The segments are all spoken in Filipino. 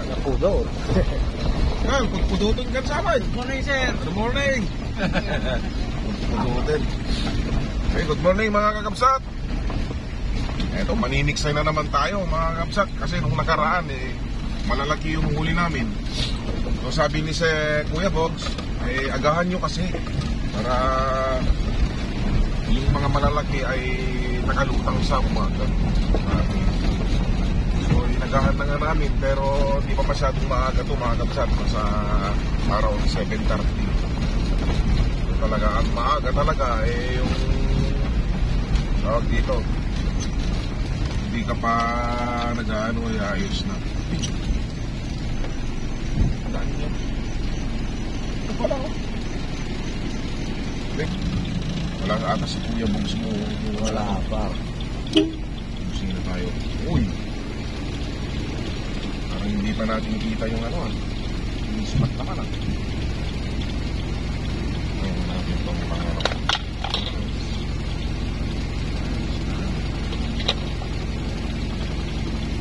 Napudot. Well, pagpudutin ka sa amin. Good morning, sir. Good morning. Pagpudutin. Okay, good morning mga kakabsat. Eto, maniniksay na naman tayo mga kakabsat. Kasi nung nakaraan malalaki yung huli namin. So sabi ni Kuya Bogs, agahan nyo kasi para yung mga malalaki ay nakalutang sa umaga. So inagahan na nga namin, pero di pa masyadong maaga ito mga kabsat. Sa araw 7:30. So talaga ang maaga talaga yung tawag dito, hindi ka pa nag-ano, ayos na. Ito pala ko. Wala nga ata si Kuya Bogs mo. Wala pa. Sino tayo? Uy! Parang hindi pa natin nakita yung ano yung spot naman Ayun natin itong mga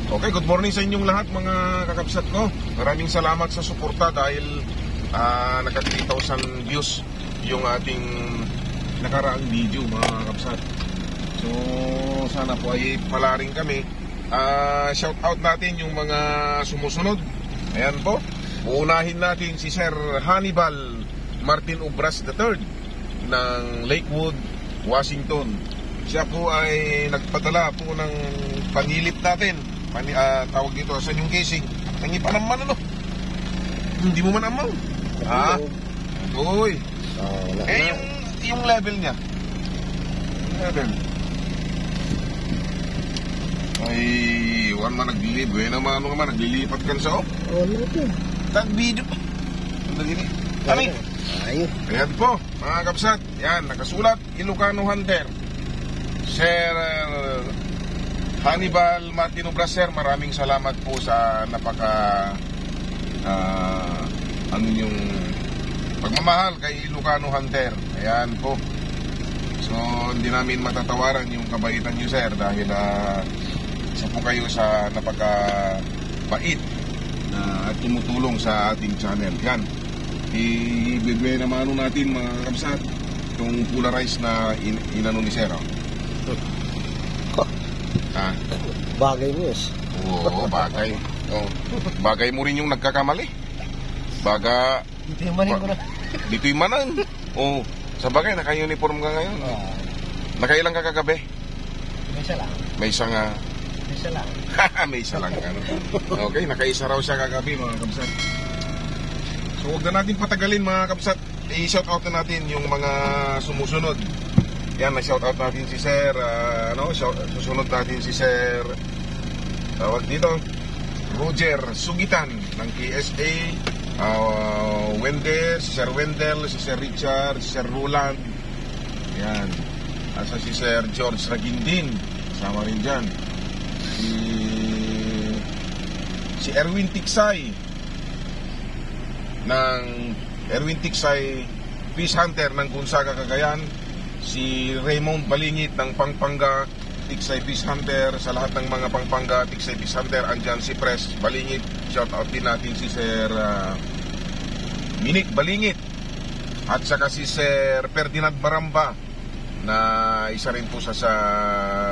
Okay, good morning sa inyong lahat mga kakabsat ko. Maraming salamat sa suporta dahil naka 3,000 views yung ating nakaraang video mga kakabsat. So sana po ay palaring kami. Shout out natin yung mga sumusunod. Ayan po, uunahin natin si Sir Hannibal Martin Ubras III ng Lakewood, Washington. Siya po ay nagpadala po ng panilip natin. Tawag dito sa yung casing. Tangi pa naman ano. Hindi mo man amaw. Uy. Yung level niya. Level. Ay, iwan man naglilib. Naman naglilipat kan sa Ano ito? tag video. Kami. Ayun. Ayan po, mga kapsat. Yan, nakasulat, Ilocano Hunter. Sir Hannibal Martin Ubras, sir, maraming salamat po sa napaka yung pagmamahal kay Ilocano Hunter. Ayan po. So, hindi namin matatawaran yung kabaitan niyo, sir, dahil isa po kayo sa napaka-bait na tumutulong sa ating channel. Yan. Ibibigay naman natin mga kapsat itong polarized na inano ni sir. Bagay mo, yes. Oo, bagay. Bagay mo rin yung nagkakamali. Dito yung manin ko na. Dito yung manan. Sa bagay, naka-uniform ka ngayon. Nakailang ka kagabi? May isa lang. May isa nga. May isa lang. May isa lang. Okay, nakaisa raw siya kagabi mga kapsat. So huwag na natin patagalin mga kapsat. I-shoutout na natin yung mga sumusunod. Yan, na-shoutout natin si Sir susunod natin si Sir tawag dito Roger Sugitan ng KSA, Wendell, si Sir Wendell, si Sir Richard, si Sir Roland. Yan. Asa si Sir George Ragindin, kasama rin dyan. Si Erwin Tiksay ng Peace Hunter ng Gonzaga, Cagayan. Si Raymond Balingit ng Pampanga Tiksay Peace Hunter. Sa lahat ng mga Pampanga Tiksay Peace Hunter, andyan si Pres Balingit. Shout out din natin si Sir Minik Balingit. At saka si Sir Ferdinand Baramba, na isa rin po sa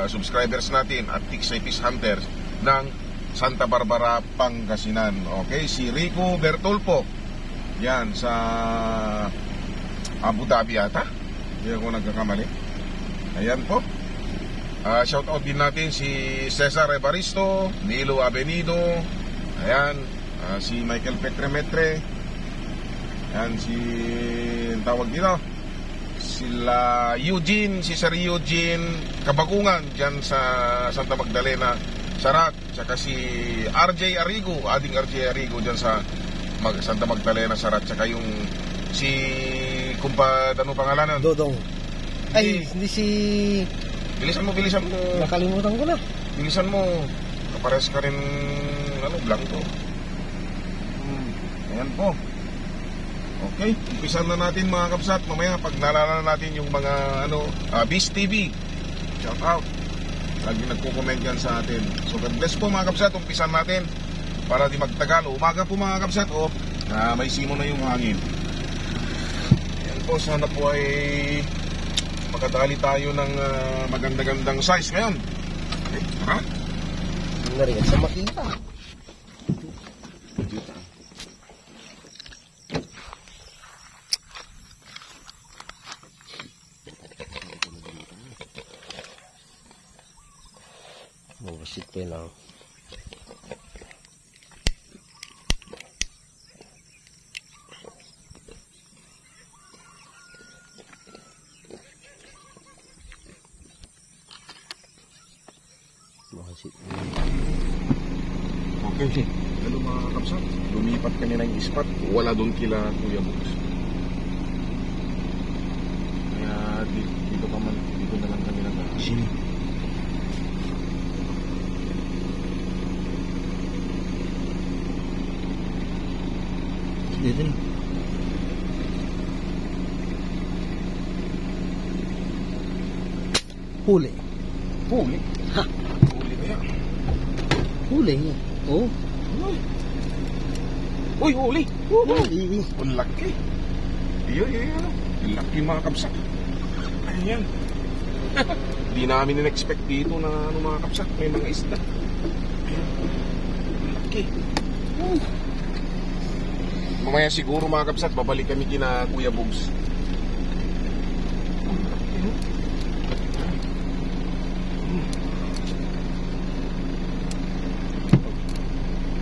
subscribers natin at Tiksay Peace Hunter ng Santa Barbara, Pangasinan. Okay, si Rico Bertolpo, yan sa Abu Dhabi ata, hindi ako nagkakamali. Ayan po. Shout out din natin si Cesar Evaristo, Nilo Avenido. Ayan, si Michael Petremetre. Ayan, si tawag dito, sila Eugene, si Sir Eugene Kabagungan dyan sa Santa Magdalena, Sarat. Tsaka si RJ Arigo, ading RJ Arigo dyan sa Santa Magdalena, Sarat. Tsaka yung si kumpad, ano pangalanan? Dodong. Ay, hindi si... Bilisan mo. Nakalimutan ko na. Bilisan mo. Kapares ka rin, blanco. Ayan po. Okay, umpisan na natin mga kapsat. Mamaya pag naalala natin yung mga Beast TV, shout out. Lagi nagko-comment yan sa atin. So God bless po mga kapsat. Umpisan natin. para di magtagal. Umaga po mga kabsat, may simo na yung hangin. Yan po, sana po ay makadali tayo ng maganda-gandang size ngayon. Okay, tara. Hindi na rin sa makita. Mabasit ko lang. Mabasit. Okay. Hello mga kapsat. Lumipat kanina yung spot. Wala doon kila Kuya Bugs. Kaya dito na lang kami Sino? Dito na. Huli. Huli? Ha? Huli kaya? Huli niya. Oh. Uy, huli! Huli. Ang laki. Iyon. Ang laki mga kapsat. Ayan. Hindi namin in-expect dito na mga kapsat. May mga isda. Ayan. Ang laki. Mamaya siguro mga kapsat, babalik kami kina Kuya Bugs.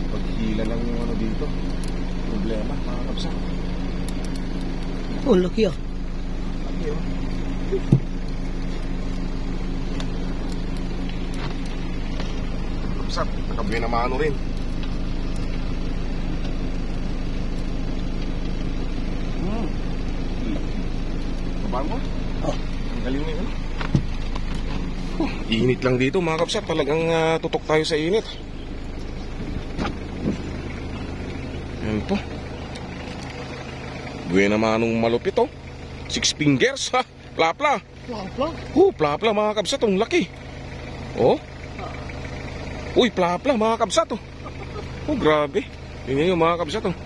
Paghila lang yung ano dito. Problema mga kapsat. Oh, laki ah. Laki oh. Kapsat, nakabuhay na maano rin. Kabaan mo? Oh. Ang galing mo yun. Init lang dito mga kapsat. Talagang tutok tayo sa init. Yan po. Buena manong malupit oh. 6 fingers ha. Plapla. Plapla mga kabsat. Ang laki. Oh. Uy, plapla mga kabsat oh. Oh, grabe. Yun yung mga kabsat oh.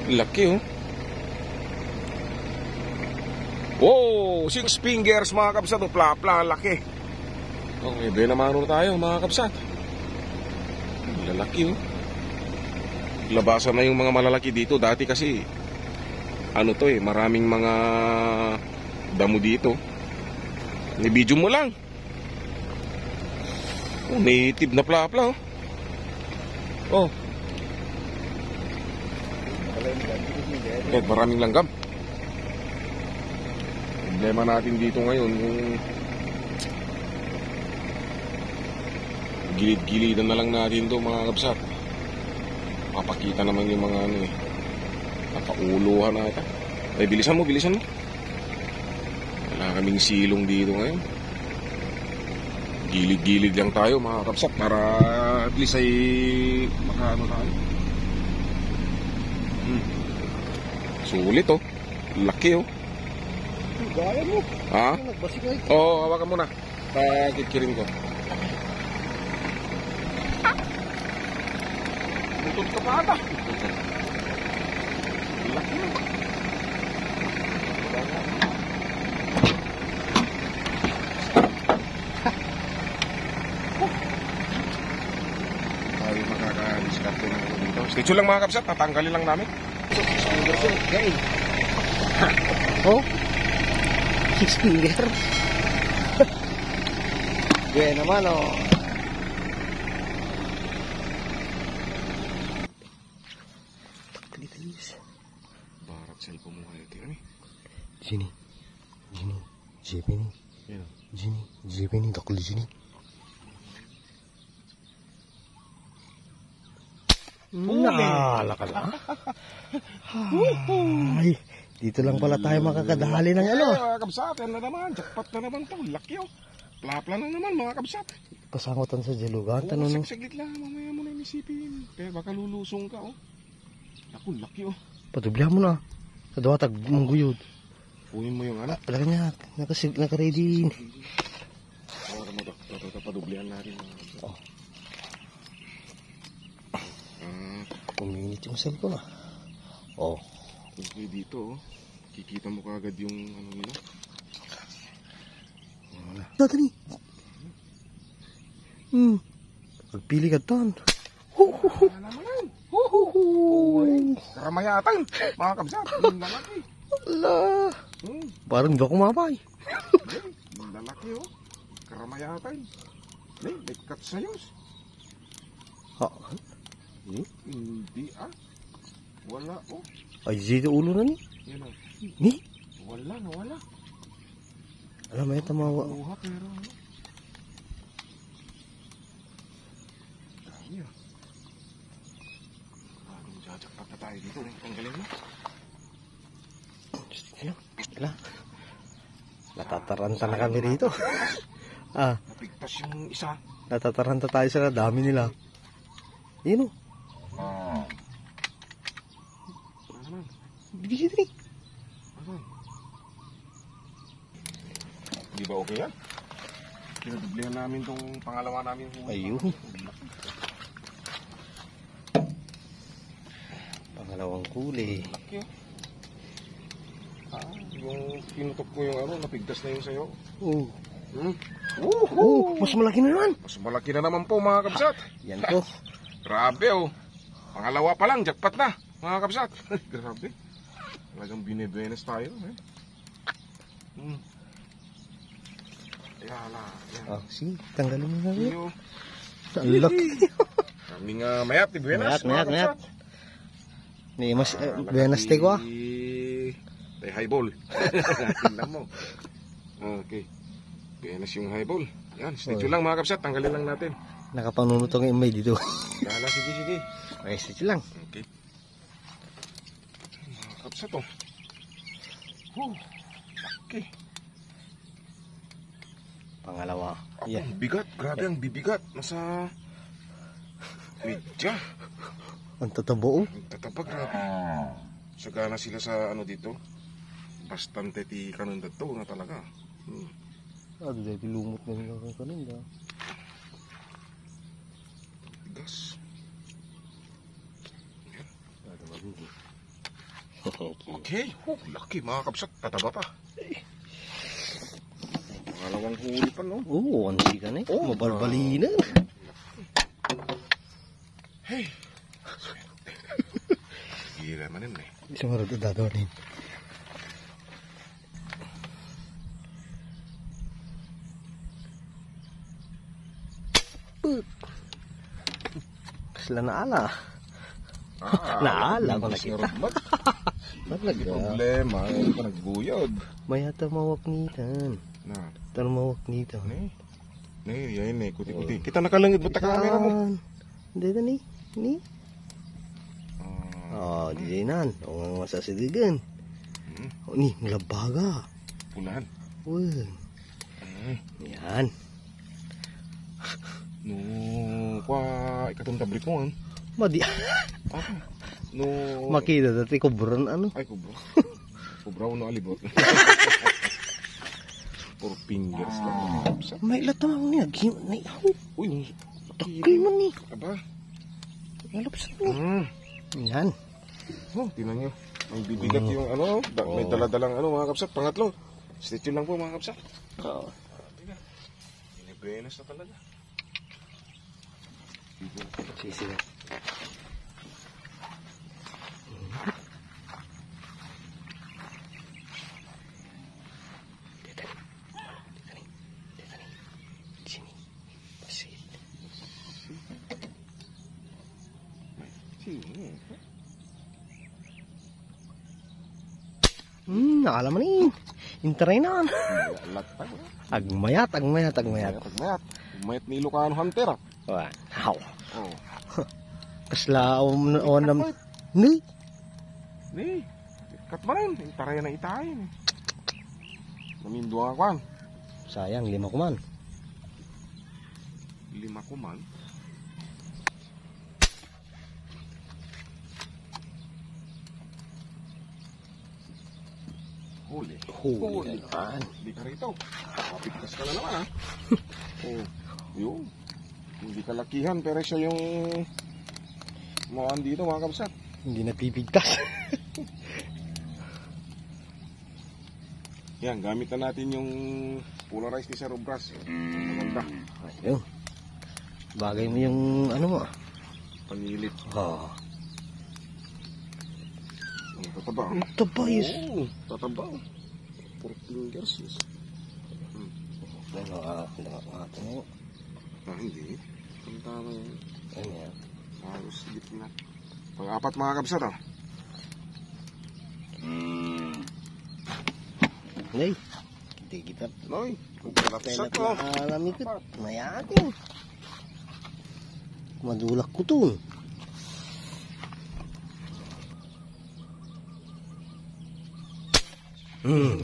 Laki oh. Oh, 6 fingers mga kabsat oh. Plapla, laki. Okay, buena manong tayo mga kabsat. Lalaki oh. Labasan na yung mga malalaki dito. Dati kasi ano to maraming mga damo dito. Ni-video mo lang. Oh, native na plapla oh. Oh. Kahit maraming langgam. Problema natin dito ngayon yung gilid-gilidan na lang natin to mga kabsat. Mapakita naman yung mga ano nakauluhan na ata. Ay, bilisan mo. Wala kaming silong dito ngayon. Gilid-gilid lang tayo mga kapsat para at least ay makaano tayo. Sulit oh. Laki oh. Gaya mo. Ha? Nagbasik na ito. Oo, hawakan mo na. Pakikirin ko. Butod ka pa ata. Laki mo. Tayo makaka-discard na dito. Stay lang mga kapsat, tatanggalin lang namin. Okay. Oh. 6 fingers. Buena naman oh. Barat cellphone mo kayo, tingnan Jini. Jepini. Yan. Jepini. Takul Jini. Laka. Ay, dito lang pala tayo makakadali ng ano. Mga kabsat, yan na naman. Jackpot na naman to. Laki oh. Plapla na naman mga kabsat. Pasangutan sa jalugan. Oo, Tanong saglit lang. Mamaya mo na inisipin. Kaya baka lulusong ka oh. Ako, laki oh. Patublia mo na. Sa duwatag mangguyod. Punin mo yung ano. Talaga niya. Nakaready. Tawagan mo to. Ito, padublihan natin mga kabsat. Oh. Uminit yung cellphone ah. Oh. Okay, dito, kikita mo kaagad yung ano nila. Dati pagpili ka tan. Ano naman? Karamayatan, mga kabsat. Yung lalaki. Ala. Parang hindi ako kumapay. Yung lalaki, oh. Karamayatan. May cut sayos. Ha? Hindi, ah. Wala, oh. Ay, dito ulo na ni. Yan, oh. Ni? Wala, nawala. Alam mo yung tamawa. Kuha, pero ano? Dami, ah. Jajakpat na tayo dito. Tanggalin mo. Wala. Natataranta na kami rito. Ah, Napigtas yung isa. natataranta tayo sa dami nila. Yun o. Ano naman? Bigyan rin. Ano? Hindi ba okay yan? Pinadublihan namin tong pangalawa namin. Ayun. Pangalawang kulay. Okay. Yung pinutok ko yung ano, napigtas na yung sayo. Oh. Woohoo! Mas malaki na naman. Mas malaki na naman po mga kabsat. Yan po. Grabe oh. Pangalawa pa lang, jackpot na mga kabsat. Grabe. Talagang binibenes tayo. Yala. Yan. Ah, sige. Tanggalin mo na rin. Iyo. Ang laki. Kaming mayat ni Buenas. Mayat. Ni mas Buenas te ko ah. Tay highball. Tingnan mo. Okay. Buenas yung highball. Yan, statue lang mga kabsat. Tanggalin lang natin. Nakapanunot ang imay dito. Dala, sige. Okay, sige lang. Okay. Mga kabsat oh. Okay. Pangalawa. Yan. Yan. Bigat. Grabe ang bibigat. Nasa medya. Ang tatabo oh. Ang tataba, grabe. Sagana sila sa ano dito. Bastante ti kanon dato nga talaga. Ah, dahil pilumot na nila kung kanina. Bigas. Okay. Laki mga kabsat. Tataba pa. Pangalawang huli pa no. Oo, ang sika na eh. Mabarbali na. Hey. Gila man yun eh. Isang harap na dadawanin. Kasla na ala. Naala ko nakita. Talaga. Problema. Hindi pa nagbuyod. May tamawaknitan. Na. Tamawaknitan. Yan eh. Kuti-kuti. Kita nakalangit mo ta camera mo. Hindi na ni. Ni. Oh, di nan. O masasidigan. O ni, malabaga. Pulan. Uy. Yan. No, kwa ikatong tabrik mo Madi. No. Makita dati kubron ano. Ay, kubro. Kubro no alibot. Four fingers lang. May latang niya. Uy, takay man ni. aba. Nalapsan ni. Yan. Oh, tinan nyo. May bibigat yung ano. May daladalang ano mga kapsat. Pangatlo. Statue lang po mga kapsat. Oo. Binibenes na talaga. Sige. Nakala mo ni. Intray na. Agmayat. Mayat ni Ilocano Hunter. Wah. How? Oh. Kasla o nam. Ni. Kat ba rin? Itaray na itayin. Namindo nga kwan. Sayang, 5 ko man. 5 ko man. Huli. Huli. Di ka rito. Kapigtas ka na naman ha. Yun. Hindi kalakihan pero siya yung mawaan dito mga kabsat. Hindi napipigtas. Yan, gamit na natin yung polarized ni Sir Obras. Maganda. Ayun. Bagay mo yung ano mo. Panilit. Oh. Tataba. Taba yun. Oo, tataba. 4 fingers yes. Ano? Hindi. Tama yun. Ano yan? Halos gitna. Pang-apat mga kabsat ah. Nay. Hindi kita. Noy, Pelat kabsat ko. na alamikot. Mayating. Madulak ko to.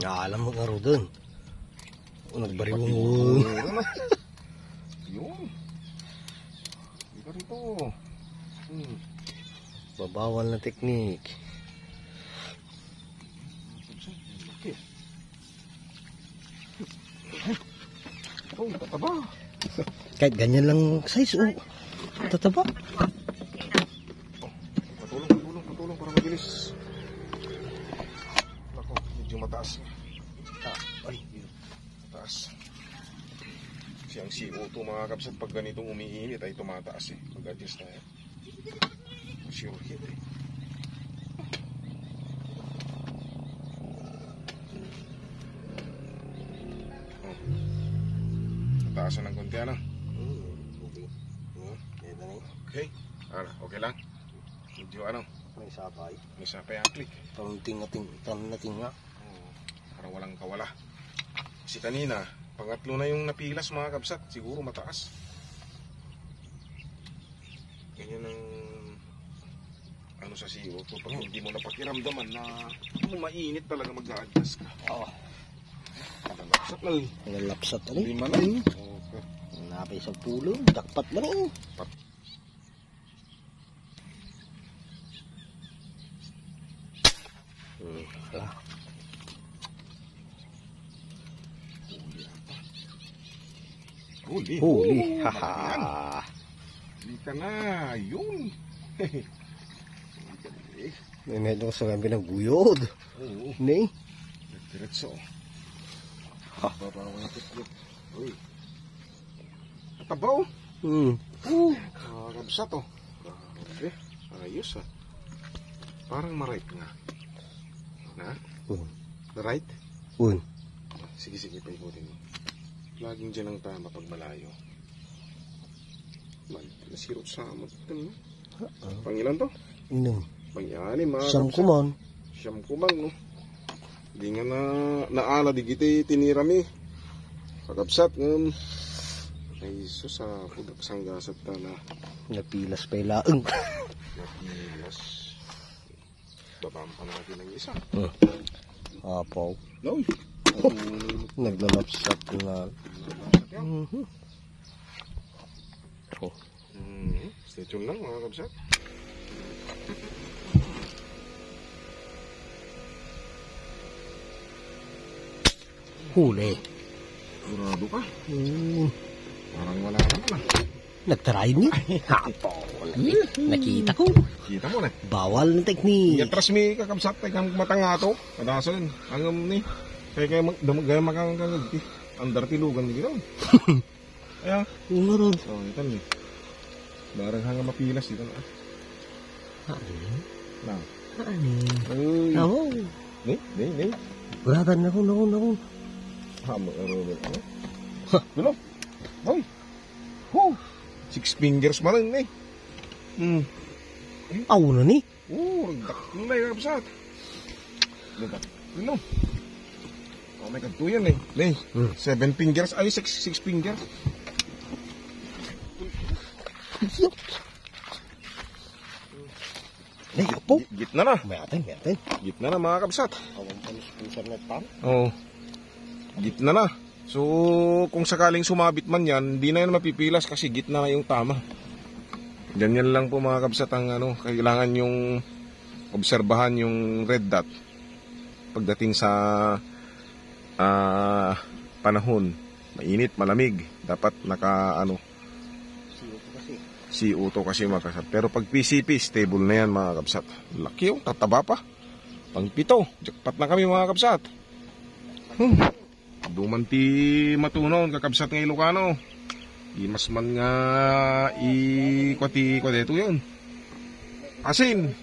Alam mo nga ro dun. Nagbariwang. Yun. Hindi ka rito. Babawal na teknik. Okay. Oh, tataba. Kahit ganyan lang size, oh. Tataba. Patulong para mabilis. Nako, medyo mataas. Ay, Mataas. Kasi ang CO2 mga kapsat pag ganitong umiinit ay tumataas eh. Mag-adjust tayo. Sure hit eh. Mataasan ng konti ano? Okay. Okay lang. Medyo ano? may sabay. May sapay ang click. Tanong-nating nga. Para walang kawala. Kasi kanina, pangatlo na yung napilas mga kabsat. Siguro mataas. Ganyan ang ano sa CO2. Pag hindi mo napakiramdaman na mainit talaga mag-a-adjust ka. Oo. Kalapsat lang. Nalapsat na Hindi rin. man lang. Okay. Napay sa pulo. Dakpat lang eh. Wala. Huli. Huli. Oh, Haha. Huli ka na. Yun. May medyo sa kami ng buyod. Oo. Ni? Diretso. Ha. Babawang titlip. Uy. Atabaw. Kabsat oh. Okay. Ayos ah. Parang ma-right nga. Na? Right? Sige, paikutin mo. Laging dyan ang tama pag malayo. Nasirot sa amot. Pangilan to? Inom. Pang-ianim mga Siyam kabsat. kuman. Siyam kumang no. Di nga na naala di kita tinirami. Pagkabsat ay susa pudak sanggasat ta na. Napilas pa ilaang. Napilas. Babampa natin ang isa. Apaw. No. Naglalapsat na. Stay tuned lang mga kabsat. Huli. Sigurado ka? Parang wala naman ah. Nagtry ni. Apaw. Nakita ko. Kita mo na. Bawal na teknik. Yatras mi kakabsat ay kang matangato. Kadason. Ang ni. Kaya gaya makakagagti. Andar tilugan di gano'n. Ayan. Umarod. Oh, ito ni. Barang hanga mapilas dito na. Na. Uy. Oo. Ni. Bradan na ko. Hamo arobet ano? Gulo. Boy. Ho. 6 fingers man ni. Aw na ni. Dak na yung kapsat. Dak. Ano? Oh my god, 2 yan eh. Ni. 7 fingers ay 6 fingers. Ay, po. Gitna na. Mayatay. Gitna na mga kapsat. Awang panis-pusar na tan. Oh. Gitna na. So, kung sakaling sumabit man yan, di na yan mapipilas kasi gitna na yung tama. Ganyan lang po mga kabsat ang ano, kailangan yung obserbahan yung red dot pagdating sa panahon. Mainit, malamig. Dapat CO2 kasi mga kabsat. Pero pag PCP, stable na yan mga kabsat. Laki oh, tataba pa. Pang 7, jackpot na kami mga kabsat. Dumanti matunon kakabsat ng Ilocano. Imas man nga ikwati ito yun. Asin.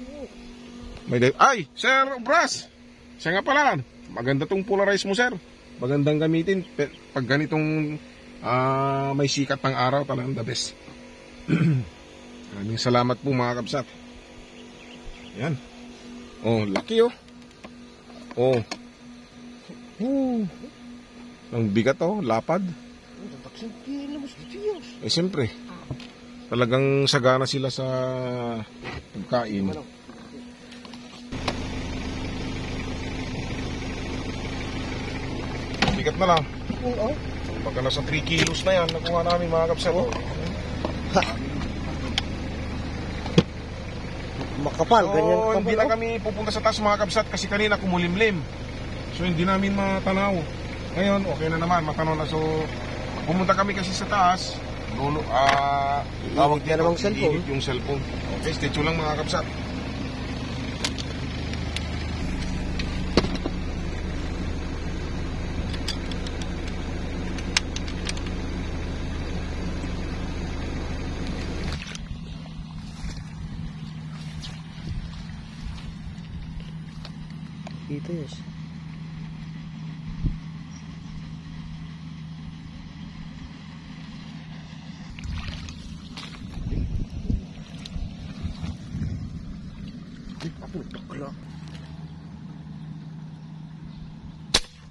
Ay, Sir Bras. Siya nga pala. Maganda tong polarize mo, sir. Magandang gamitin. Pag ganitong may sikat ng araw, talagang the best. Maraming salamat po mga kabsat. Yan. Oh, laki oh. Oh. Ang bigat oh, lapad. Eh siyempre, talagang sagana sila sa pagkain. Bigat na lang. Oo. Pagka nasa 3 kilos na yan, nakuha namin mga kapsat. Makapal, ganyan So, kapal. hindi na kami pupunta sa taas mga kapsat kasi kanina kumulimlim. So, hindi namin matanaw. Ngayon, okay na naman, matanaw na. So, pumunta kami kasi sa taas. Tawag niya namang cellphone. Iinit yung cellphone. Okay, stay tuned lang mga kapsat. Ito yun.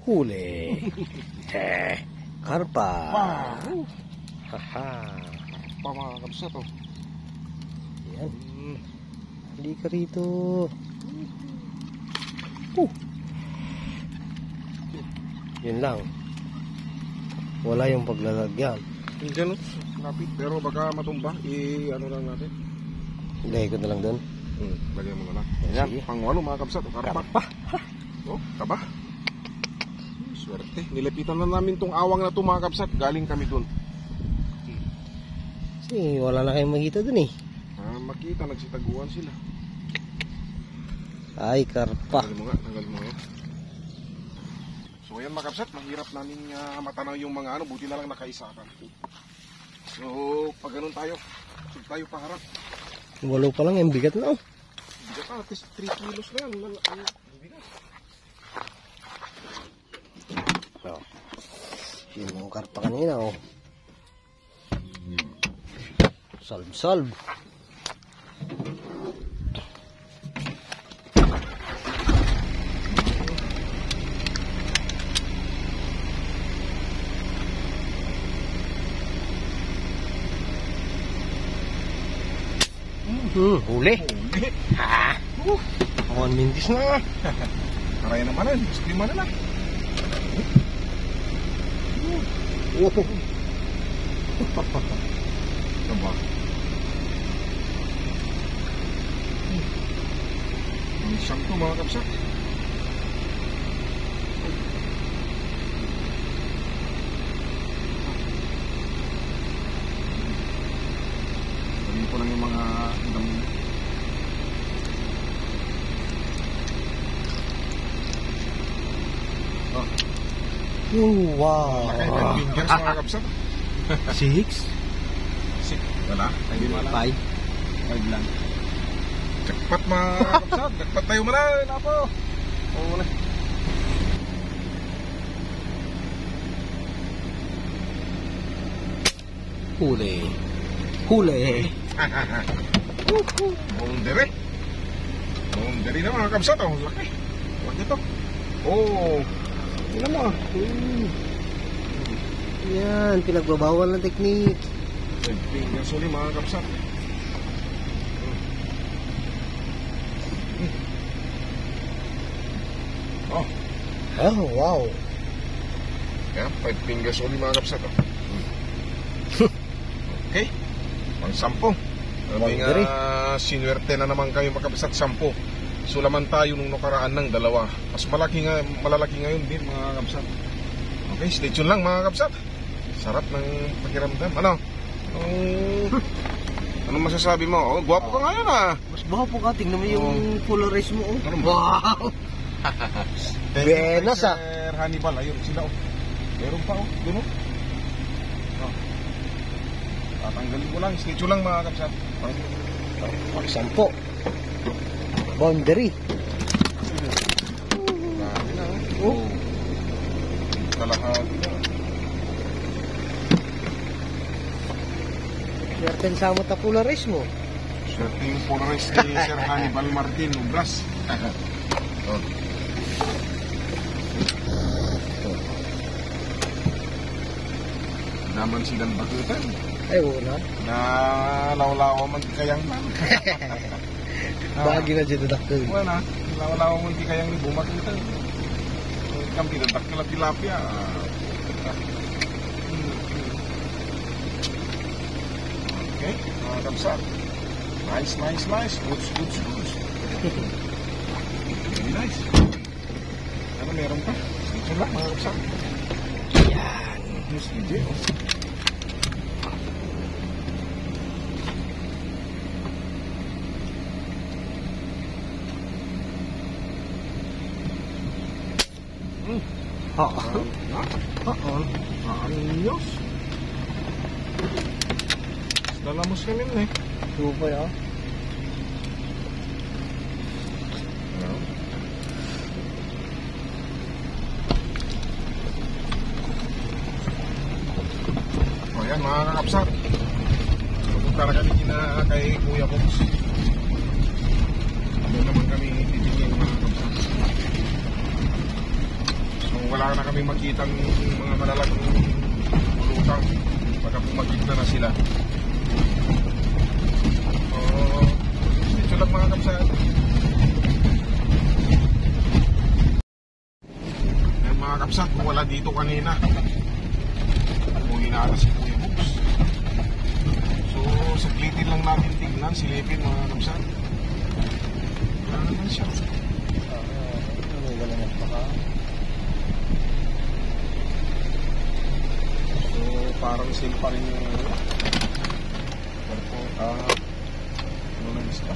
Huli. Karpa. Wow! Haha. Pa mga kapsat oh. Yan. Hindi ka rito. Yun lang. Wala yung paglalagyan. Diyan oh, lapit. Pero baka matumba, ano lang natin. Ilagay ko na lang doon. Lagyan mo na lang. Ayan, Sige. pang-walo mga kapsat. Karpa. Oh, taba. Swerte. Nilapitan na namin tong awang na to mga kapsat. Galing kami dun. Kasi wala na kayong makita doon eh. Makita, nagsitaguan sila. Ay, karpa. Tanggalin mo nga. So ayan mga kapsat, mahirap namin matanaw yung mga ano, buti na lang nakaisa ka. So pag ganun tayo, sug tayo paharap. Walo pa lang, yung bigat na oh. Bigat na, at least 3 kilos na yan. Bigat. Oh. Yung karpa kanina oh. Salb. Huli. Ha. 1 minutes na. Karaya naman na, mas lima na lang. Diba? Ang isang to mga kapsat. Sabihin ko lang yung mga dami. Wow. Laki ng fingers mga kapsat. 6? Wala? Hindi mo alam. 5 lang. Jackpot mga kapsat. Jackpot tayo muna. Napo. Oo wala. Huli. Boundary na mga kapsat. Oh, laki. Laki to. Oh. Tingnan mo. Yan, pinagbabawal ng technique. Fingers ulit mga kapsat. Oh. Oh, wow. Yan, 5 fingers ulit mga kapsat. Oh. Okay. Pang 10. Boundary. Sinuwerte na naman kayo mga kapsat, 10. Sulaman tayo nung nakaraan ng 2. Mas malalaki ngayon din mga kapsat. Okay, stay tuned lang mga kapsat. Sarap ng pakiramdam. Ano? Anong masasabi mo? Oh, gwapo ka ngayon ah. Mas gwapo ka, tingnan mo yung polarized mo. Oh. Ano ba? Wow! Benas ah. Sir Hannibal, ayun sila oh. Meron pa oh, doon oh. Oh. Tatanggalin ko lang, stitch lang mga kapsat. Pagsampo. Boundary. Dami na Oh. oh. Kalahati na. Swerte sa mo ta polarized mo. Swerte yung polarized ni Sir Hannibal Martin Obras. Oh. Naman silang bagutan. Ay, wala. Na lawlawa man di kayang man. Bahagi na dyan dadakil. Wala, lawlawa man di kayang ni bumagutan. Kami dadak nila tilapia. Okay, mga kapsat. Nice. Goods. Very nice. Ano meron pa? Ito lang mga kapsat. Yan. Yes, DJ. Ayos. Dalamos kami na eh. Supay ah. O yan mga kakapsat. Pupunta na kami kay Kuya Box. Doon naman kami titingin mga kakapsat. So wala na kami makitang mga malalaking pulutang. Pagka pumagit na sila. Ito lang mga kapsat. Yan mga kapsat, kung wala dito kanina. Kung inaala si Kuya Box. So, saglitin lang namin tignan, silipin mga kapsat. Wala naman siya. Wala na pa. So, parang sale pa rin yung ano na gusto.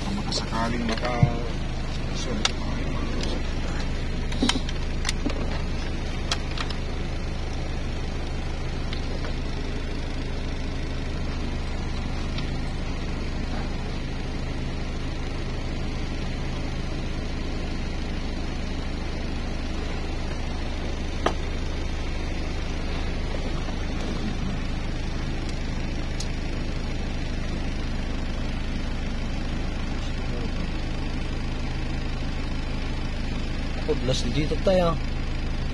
Kung makasakaling sorry pa kayo mga kapsat. Pudlas dito tayo.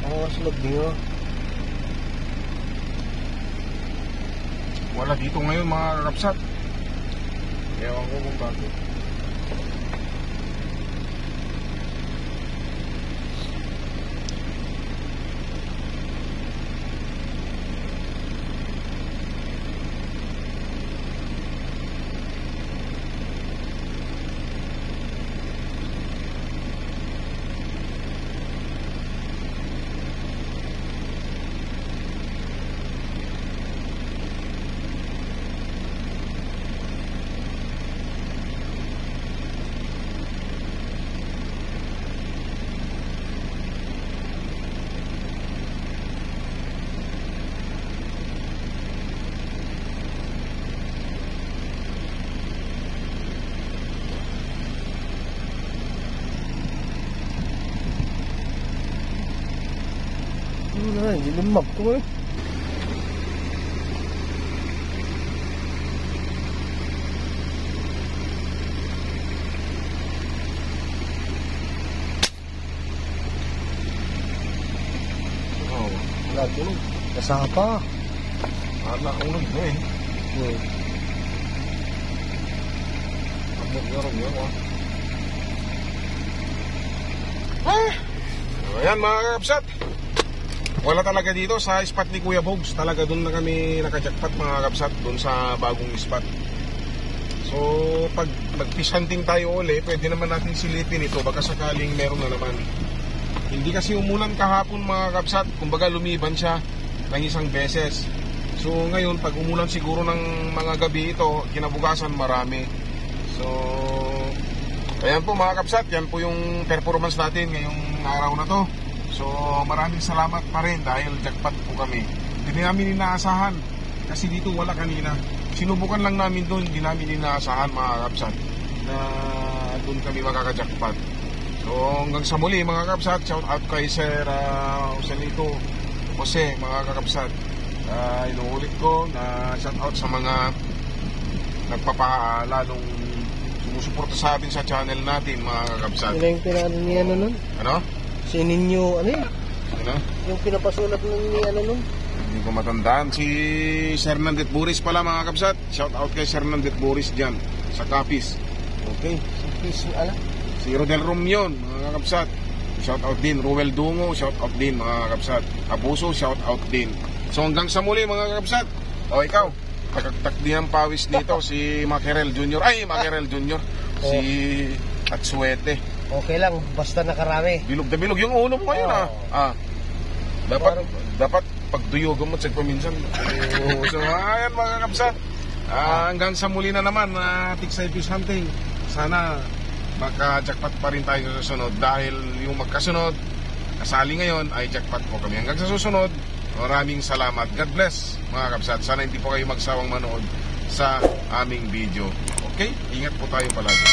Ako masulog niyo. Wala dito ngayon mga kakapsat. Ewan ko kung bakit. Ano na, hindi lumab ko eh. Oh, Wala tulog. Nasapa. naunod na eh. Abot yorong yun oh. So, ayan mga kapsat. Wala talaga dito sa spot ni Kuya Bogs. Talaga doon na kami nakajackpot mga kapsat. Doon sa bagong spot. So pag nag-fish hunting tayo uli, pwede naman natin silipin ito. Baka sakaling meron na naman. Hindi kasi umulan kahapon mga kapsat. Kumbaga lumiban siya ng isang beses. So ngayon, pag umulan siguro ng mga gabi ito, kinabukasan marami. So, ayan po mga kapsat, yan po yung performance natin ngayong araw na to. So, maraming salamat pa rin dahil jackpot po kami. Hindi namin inaasahan kasi dito wala kanina. Sinubukan lang namin doon, hindi namin inaasahan mga kapsat na doon kami makaka-jackpot. So, hanggang sa muli mga kapsat, shout out kay Sir Joselito Jose mga kakapsat. Inuulit ko na shout out sa mga nagpapalalong sumusuporta sa atin sa channel natin mga kakapsat. Sino yung pinano ni ano nun? Ano? Si Ninyo, ano yun? Ano? Yung pinapasulat nun ni ano nun? Hindi ko matandaan. Si Sir Nandet Boris pala mga kapsat. Shout out kay Sir Nandet Boris dyan sa Capiz. Okay. Si ano? Si Rodel Romyon mga kapsat. Shout out din. Ruel Dungo, shout out din mga kapsat. Abuso, shout out din. So hanggang sa muli mga kapsat. O ikaw, pagkaktak din ang pawis nito si Makerel Jr. Ay, Makerel Jr. Si Atsuete. Okay lang, basta nakarami. Bilog na bilog yung ulo mo ngayon Dapat pagduyogan mo check paminsan. So ayan mga kapsat. Hanggang sa muli na naman Tiksay Fish Hunting. Sana maka-jackpot pa rin tayo sa susunod dahil yung magkasunod kasali ngayon ay jackpot po kami. Hanggang sa susunod, maraming salamat. God bless mga kapsat. Sana hindi po kayo magsawang manood sa aming video. Okay? Ingat po tayo palagi.